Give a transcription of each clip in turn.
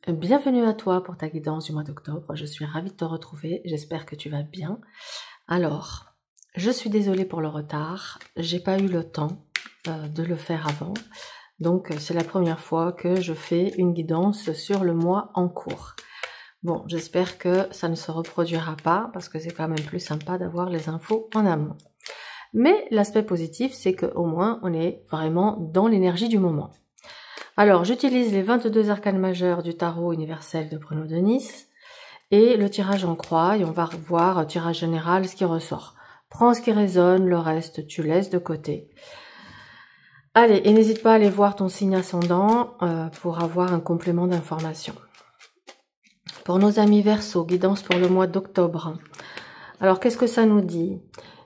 Bienvenue à toi pour ta guidance du mois d'octobre. Je suis ravie de te retrouver. J'espère que tu vas bien. Alors, je suis désolée pour le retard. J'ai pas eu le temps de le faire avant. Donc, c'est la première fois que je fais une guidance sur le mois en cours. Bon, j'espère que ça ne se reproduira pas parce que c'est quand même plus sympa d'avoir les infos en amont. Mais l'aspect positif, c'est qu'au moins, on est vraiment dans l'énergie du moment. Alors, j'utilise les 22 arcanes majeurs du tarot universel de Bruno de Nice et le tirage en croix, et on va voir tirage général, ce qui ressort. Prends ce qui résonne, le reste, tu laisses de côté. Allez, et n'hésite pas à aller voir ton signe ascendant pour avoir un complément d'information. Pour nos amis Verseau, guidance pour le mois d'octobre. Alors, qu'est-ce que ça nous dit ?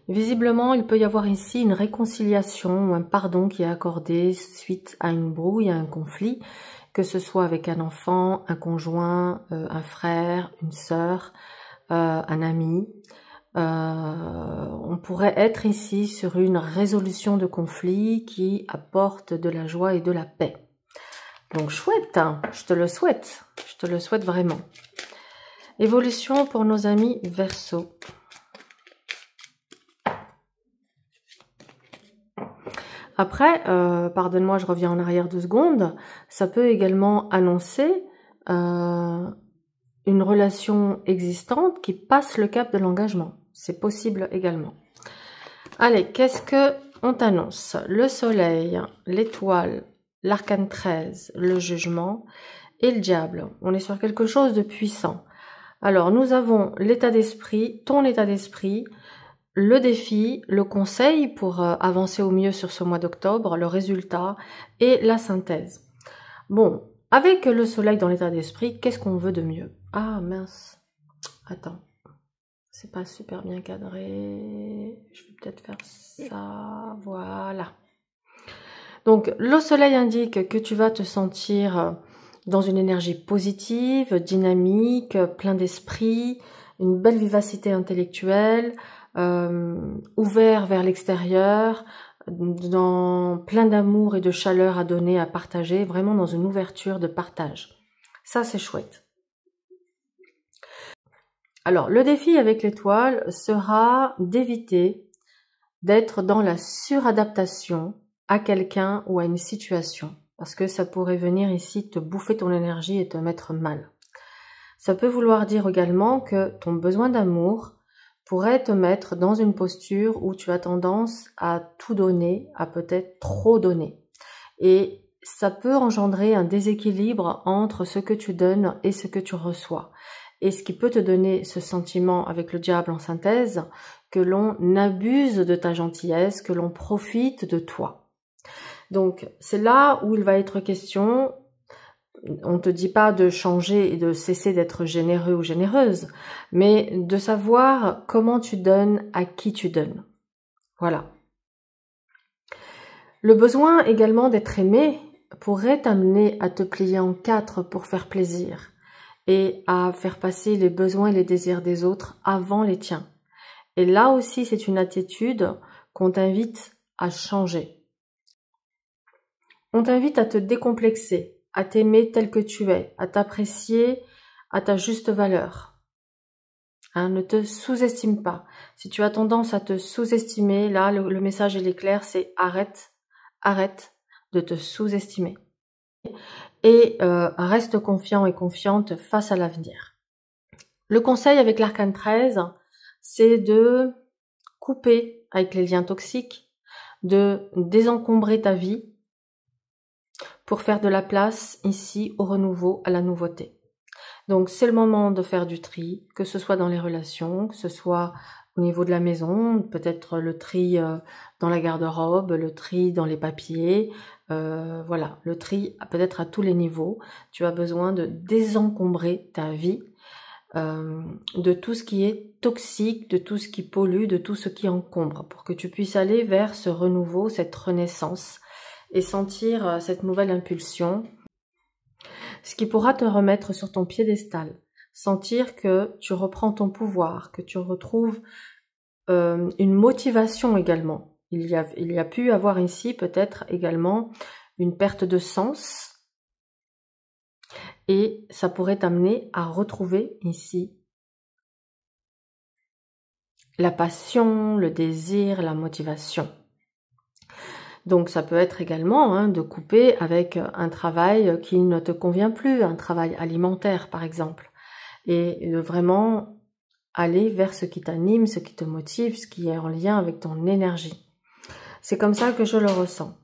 Visiblement, il peut y avoir ici une réconciliation ou un pardon qui est accordé suite à une brouille, à un conflit, que ce soit avec un enfant, un conjoint, un frère, une sœur, un ami. On pourrait être ici sur une résolution de conflit qui apporte de la joie et de la paix. Donc chouette, hein, je te le souhaite vraiment. Évolution pour nos amis Verseau. Après, pardonne-moi, je reviens en arrière 2 secondes, ça peut également annoncer une relation existante qui passe le cap de l'engagement. C'est possible également. Allez, qu'est-ce que on t'annonce? Le soleil, l'étoile, l'arcane 13, le jugement et le diable. On est sur quelque chose de puissant. Alors, nous avons l'état d'esprit, ton état d'esprit, le défi, le conseil pour avancer au mieux sur ce mois d'octobre, le résultat et la synthèse. Bon, avec le soleil dans l'état d'esprit, qu'est-ce qu'on veut de mieux? Ah mince, attends, c'est pas super bien cadré, je vais peut-être faire ça, voilà. Donc le soleil indique que tu vas te sentir dans une énergie positive, dynamique, plein d'esprit, une belle vivacité intellectuelle, ouvert vers l'extérieur, dans plein d'amour et de chaleur à donner, à partager, vraiment dans une ouverture de partage. Ça, c'est chouette. Alors, le défi avec l'étoile sera d'éviter d'être dans la suradaptation à quelqu'un ou à une situation, parce que ça pourrait venir ici te bouffer ton énergie et te mettre mal. Ça peut vouloir dire également que ton besoin d'amour pourrait te mettre dans une posture où tu as tendance à tout donner, à peut-être trop donner. Et ça peut engendrer un déséquilibre entre ce que tu donnes et ce que tu reçois. Et ce qui peut te donner ce sentiment avec le diable en synthèse, que l'on abuse de ta gentillesse, que l'on profite de toi. Donc c'est là où il va être question. On ne te dit pas de changer et de cesser d'être généreux ou généreuse, mais de savoir comment tu donnes, à qui tu donnes. Voilà. Le besoin également d'être aimé pourrait t'amener à te plier en 4 pour faire plaisir et à faire passer les besoins et les désirs des autres avant les tiens. Et là aussi, c'est une attitude qu'on t'invite à changer. On t'invite à te décomplexer, à t'aimer tel que tu es, à t'apprécier à ta juste valeur. Hein, ne te sous-estime pas. Si tu as tendance à te sous-estimer, là, le message il est clair, c'est arrête de te sous-estimer. Et reste confiant et confiante face à l'avenir. Le conseil avec l'arcane 13, c'est de couper avec les liens toxiques, de désencombrer ta vie, pour faire de la place ici au renouveau, à la nouveauté. Donc c'est le moment de faire du tri, que ce soit dans les relations, que ce soit au niveau de la maison, peut-être le tri dans la garde-robe, le tri dans les papiers, voilà, le tri peut-être à tous les niveaux. Tu as besoin de désencombrer ta vie de tout ce qui est toxique, de tout ce qui pollue, de tout ce qui encombre, pour que tu puisses aller vers ce renouveau, cette renaissance, et sentir cette nouvelle impulsion, ce qui pourra te remettre sur ton piédestal, sentir que tu reprends ton pouvoir, que tu retrouves une motivation également. Il y a pu avoir ici peut-être également une perte de sens et ça pourrait t'amener à retrouver ici la passion, le désir, la motivation. Donc ça peut être également de couper avec un travail qui ne te convient plus, un travail alimentaire par exemple, et de vraiment aller vers ce qui t'anime, ce qui te motive, ce qui est en lien avec ton énergie. C'est comme ça que je le ressens.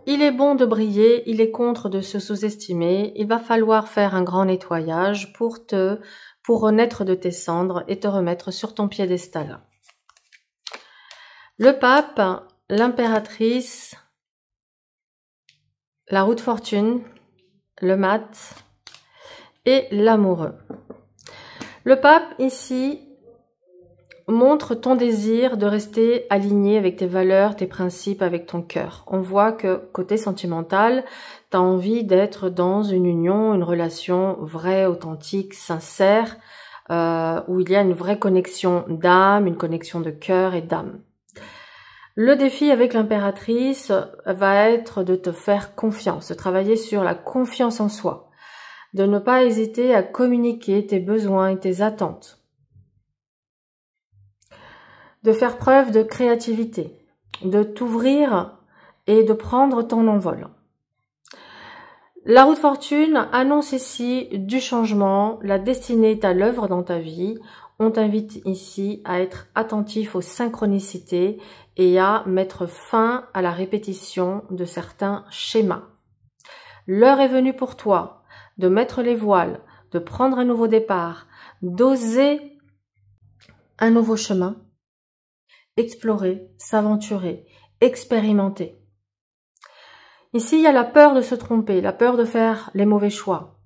Il est bon de briller, il est contre de se sous-estimer, il va falloir faire un grand nettoyage pour renaître de tes cendres et te remettre sur ton piédestal. Le pape, l'impératrice, la roue de fortune, le mat et l'amoureux. Le pape ici montre ton désir de rester aligné avec tes valeurs, tes principes, avec ton cœur. On voit que côté sentimental, tu as envie d'être dans une union, une relation vraie, authentique, sincère, où il y a une vraie connexion d'âme, une connexion de cœur et d'âme. Le défi avec l'impératrice va être de te faire confiance, de travailler sur la confiance en soi, de ne pas hésiter à communiquer tes besoins et tes attentes, de faire preuve de créativité, de t'ouvrir et de prendre ton envol. La roue de fortune annonce ici du changement, la destinée est à l'œuvre dans ta vie. On t'invite ici à être attentif aux synchronicités et à mettre fin à la répétition de certains schémas. L'heure est venue pour toi de mettre les voiles, de prendre un nouveau départ, d'oser un nouveau chemin, explorer, s'aventurer, expérimenter. Ici, il y a la peur de se tromper, la peur de faire les mauvais choix.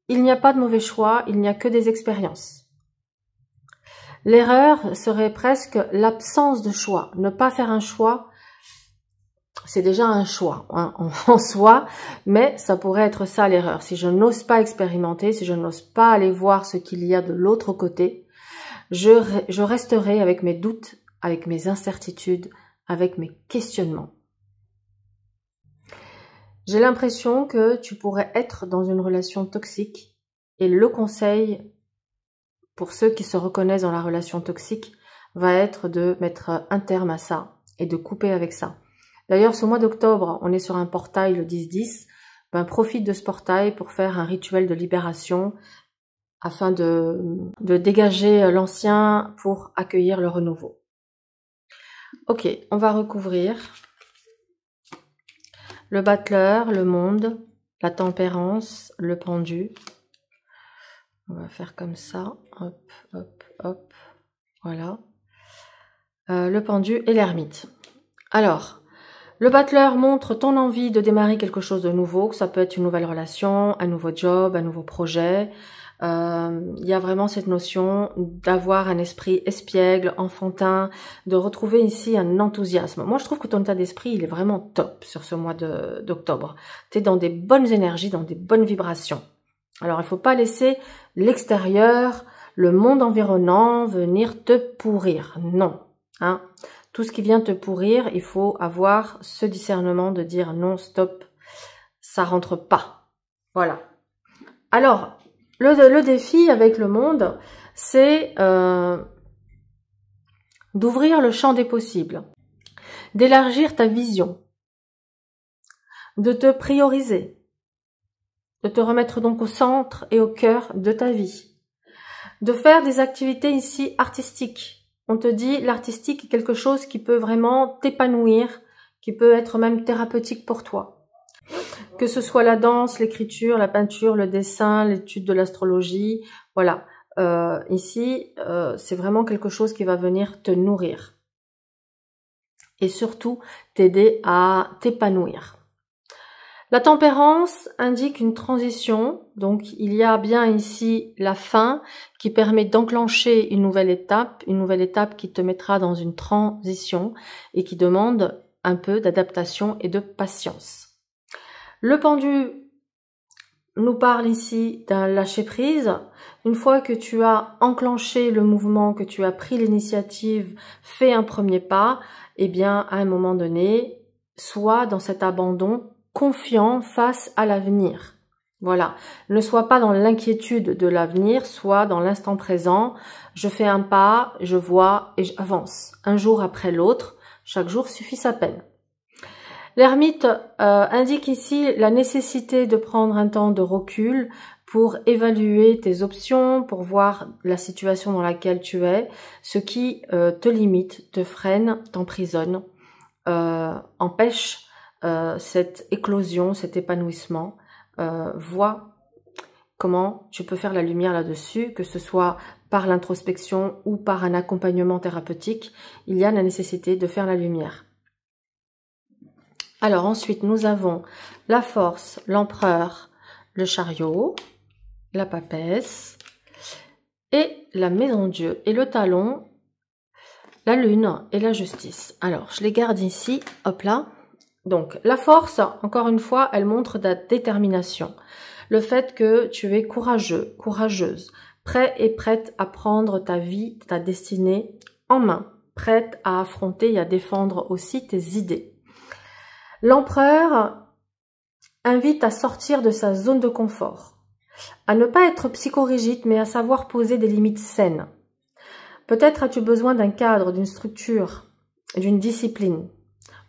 Il n'y a pas de mauvais choix, il n'y a que des expériences. L'erreur serait presque l'absence de choix. Ne pas faire un choix, c'est déjà un choix en soi, mais ça pourrait être ça l'erreur. Si je n'ose pas expérimenter, si je n'ose pas aller voir ce qu'il y a de l'autre côté, je resterai avec mes doutes, avec mes incertitudes, avec mes questionnements. J'ai l'impression que tu pourrais être dans une relation toxique et le conseil pour ceux qui se reconnaissent dans la relation toxique va être de mettre un terme à ça et de couper avec ça. D'ailleurs, ce mois d'octobre, on est sur un portail le 10-10. Profite de ce portail pour faire un rituel de libération afin de dégager l'ancien pour accueillir le renouveau. Ok, on va recouvrir le battleur, le monde, la tempérance, le pendu. On va faire comme ça, hop, hop, hop, voilà. Le pendu et l'ermite. Alors, le battleur montre ton envie de démarrer quelque chose de nouveau, ça peut être une nouvelle relation, un nouveau job, un nouveau projet. Il y a vraiment cette notion d'avoir un esprit espiègle, enfantin, de retrouver ici un enthousiasme. Moi, je trouve que ton état d'esprit, il est vraiment top sur ce mois d'octobre. Tu es dans des bonnes énergies, dans des bonnes vibrations. Alors, il ne faut pas laisser l'extérieur, le monde environnant venir te pourrir. Non. Hein. Tout ce qui vient te pourrir, il faut avoir ce discernement de dire non, stop, ça rentre pas. Voilà. Alors, le défi avec le monde, c'est d'ouvrir le champ des possibles, d'élargir ta vision, de te prioriser, de te remettre donc au centre et au cœur de ta vie, de faire des activités ici artistiques. On te dit l'artistique est quelque chose qui peut vraiment t'épanouir, qui peut être même thérapeutique pour toi. Que ce soit la danse, l'écriture, la peinture, le dessin, l'étude de l'astrologie, voilà. Ici, c'est vraiment quelque chose qui va venir te nourrir. Et surtout, t'aider à t'épanouir. La tempérance indique une transition, donc il y a bien ici la fin qui permet d'enclencher une nouvelle étape qui te mettra dans une transition et qui demande un peu d'adaptation et de patience. Le pendu nous parle ici d'un lâcher-prise. Une fois que tu as enclenché le mouvement, que tu as pris l'initiative, fait un premier pas, eh bien à un moment donné, sois dans cet abandon confiant face à l'avenir. Voilà, ne sois pas dans l'inquiétude de l'avenir, sois dans l'instant présent. Je fais un pas, je vois et j'avance. Un jour après l'autre, chaque jour suffit sa peine. L'ermite indique ici la nécessité de prendre un temps de recul pour évaluer tes options, pour voir la situation dans laquelle tu es, ce qui te limite, te freine, t'emprisonne, empêche cette éclosion, cet épanouissement. Vois comment tu peux faire la lumière là-dessus, que ce soit par l'introspection ou par un accompagnement thérapeutique. Il y a la nécessité de faire la lumière. Alors ensuite, nous avons la force, l'empereur, le chariot, la papesse et la maison Dieu. Et le talon, la lune et la justice. Alors, je les garde ici, hop là. Donc, la force, encore une fois, elle montre ta détermination. Le fait que tu es courageux, courageuse, prêt et prête à prendre ta vie, ta destinée en main, prête à affronter et à défendre aussi tes idées. L'empereur invite à sortir de sa zone de confort, à ne pas être psychorigide, mais à savoir poser des limites saines. Peut-être as-tu besoin d'un cadre, d'une structure, d'une discipline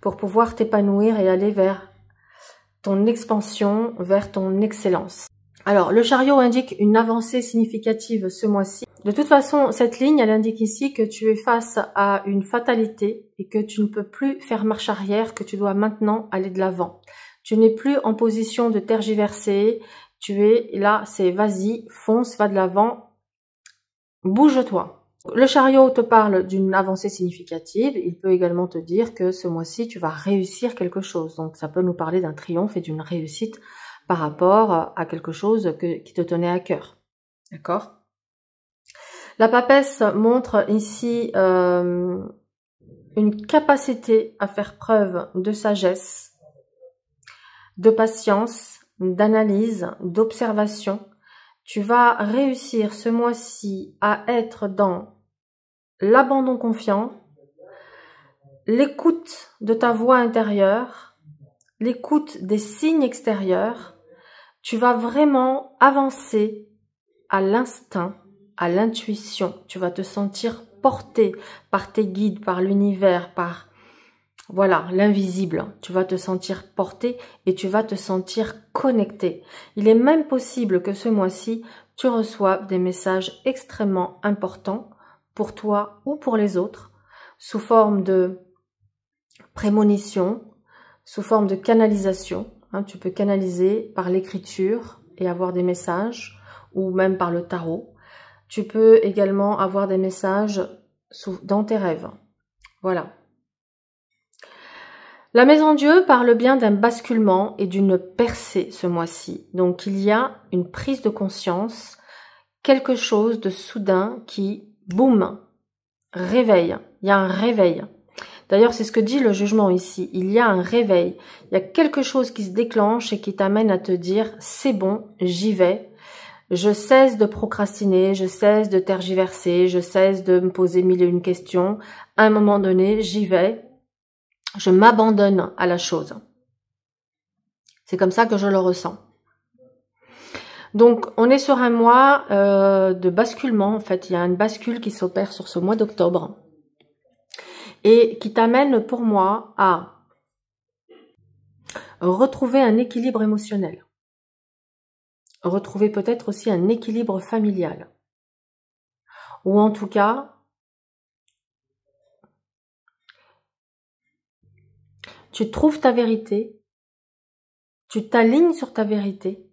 pour pouvoir t'épanouir et aller vers ton expansion, vers ton excellence. Alors, le chariot indique une avancée significative ce mois-ci. De toute façon, cette ligne, elle indique ici que tu es face à une fatalité et que tu ne peux plus faire marche arrière, que tu dois maintenant aller de l'avant. Tu n'es plus en position de tergiverser, tu es là, c'est vas-y, fonce, va de l'avant, bouge-toi. Le chariot te parle d'une avancée significative, il peut également te dire que ce mois-ci, tu vas réussir quelque chose. Donc, ça peut nous parler d'un triomphe et d'une réussite par rapport à quelque chose qui te tenait à cœur. D'accord? La papesse montre ici une capacité à faire preuve de sagesse, de patience, d'analyse, d'observation. Tu vas réussir ce mois-ci à être dans l'abandon confiant, l'écoute de ta voix intérieure, l'écoute des signes extérieurs. Tu vas vraiment avancer à l'instinct, à l'intuition. Tu vas te sentir porté par tes guides, par l'univers, par voilà, l'invisible. Tu vas te sentir porté et tu vas te sentir connecté. Il est même possible que ce mois-ci, tu reçoives des messages extrêmement importants pour toi ou pour les autres, sous forme de prémonition, sous forme de canalisation. Tu peux canaliser par l'écriture et avoir des messages, ou même par le tarot. Tu peux également avoir des messages dans tes rêves. Voilà. La maison Dieu parle bien d'un basculement et d'une percée ce mois-ci. Donc il y a une prise de conscience, quelque chose de soudain qui, boum, réveille. Il y a un réveil. D'ailleurs, c'est ce que dit le jugement ici. Il y a un réveil. Il y a quelque chose qui se déclenche et qui t'amène à te dire « c'est bon, j'y vais ». Je cesse de procrastiner, je cesse de tergiverser, je cesse de me poser mille et une questions. À un moment donné, j'y vais. Je m'abandonne à la chose. C'est comme ça que je le ressens. Donc, on est sur un mois de basculement. En fait, il y a une bascule qui s'opère sur ce mois d'octobre et qui t'amène pour moi à retrouver un équilibre émotionnel. Retrouver peut-être aussi un équilibre familial. Ou en tout cas, tu trouves ta vérité, tu t'alignes sur ta vérité.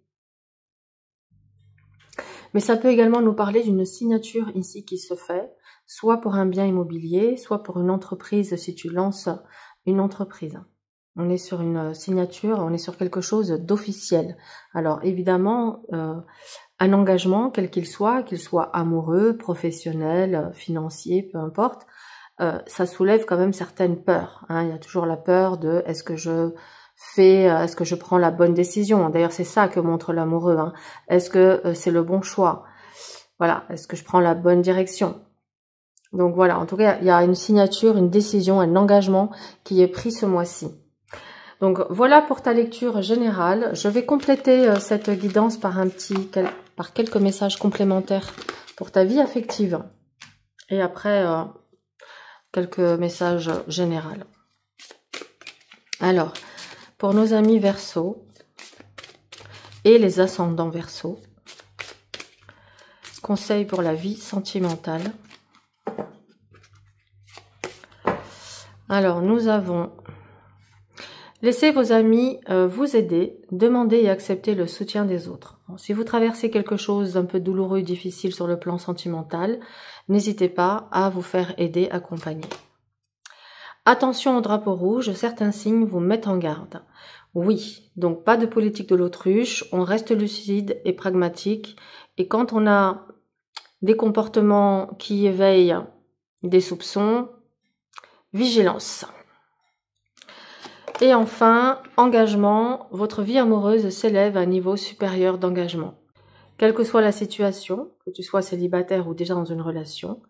Mais ça peut également nous parler d'une signature ici qui se fait, soit pour un bien immobilier, soit pour une entreprise si tu lances une entreprise. On est sur une signature, on est sur quelque chose d'officiel. Alors évidemment, un engagement, quel qu'il soit amoureux, professionnel, financier, peu importe, ça soulève quand même certaines peurs. Il y a toujours la peur de est-ce que je prends la bonne décision? D'ailleurs, c'est ça que montre l'amoureux. Est-ce que c'est le bon choix? Voilà, est-ce que je prends la bonne direction? Donc voilà, en tout cas, il y a une signature, une décision, un engagement qui est pris ce mois-ci. Donc voilà pour ta lecture générale. Je vais compléter cette guidance par quelques messages complémentaires pour ta vie affective. Et après, quelques messages généraux. Alors, pour nos amis Verseau et les ascendants Verseau, conseil pour la vie sentimentale. Alors, nous avons... Laissez vos amis vous aider, demandez et acceptez le soutien des autres. Bon, si vous traversez quelque chose d'un peu douloureux et difficile sur le plan sentimental, n'hésitez pas à vous faire aider, accompagner. Attention au drapeau rouge, certains signes vous mettent en garde. Oui, donc pas de politique de l'autruche, on reste lucide et pragmatique. Et quand on a des comportements qui éveillent des soupçons, vigilance. Et enfin, engagement, votre vie amoureuse s'élève à un niveau supérieur d'engagement. Quelle que soit la situation, que tu sois célibataire ou déjà dans une relation,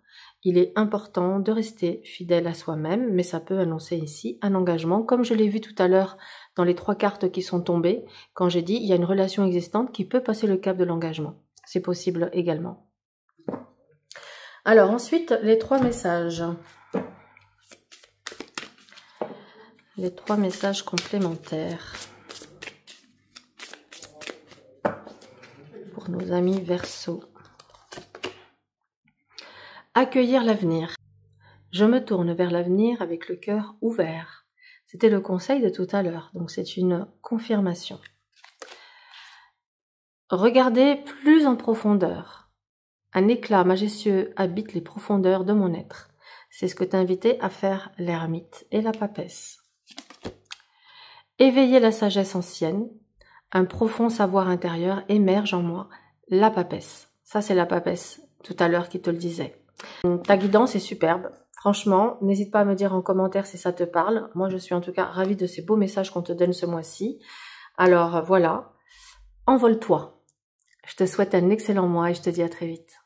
il est important de rester fidèle à soi-même, mais ça peut annoncer ici un engagement, comme je l'ai vu tout à l'heure dans les 3 cartes qui sont tombées, quand j'ai dit il y a une relation existante qui peut passer le cap de l'engagement. C'est possible également. Alors ensuite, les 3 messages. Les 3 messages complémentaires pour nos amis Verseau. Accueillir l'avenir. Je me tourne vers l'avenir avec le cœur ouvert. C'était le conseil de tout à l'heure, donc c'est une confirmation. Regardez plus en profondeur. Un éclat majestueux habite les profondeurs de mon être. C'est ce que t'invitait à faire l'ermite et la papesse. Éveiller la sagesse ancienne, un profond savoir intérieur émerge en moi, la papesse. Ça, c'est la papesse, tout à l'heure, qui te le disait. Ta guidance est superbe. Franchement, n'hésite pas à me dire en commentaire si ça te parle. Moi, je suis en tout cas ravie de ces beaux messages qu'on te donne ce mois-ci. Alors, voilà. Envole-toi. Je te souhaite un excellent mois et je te dis à très vite.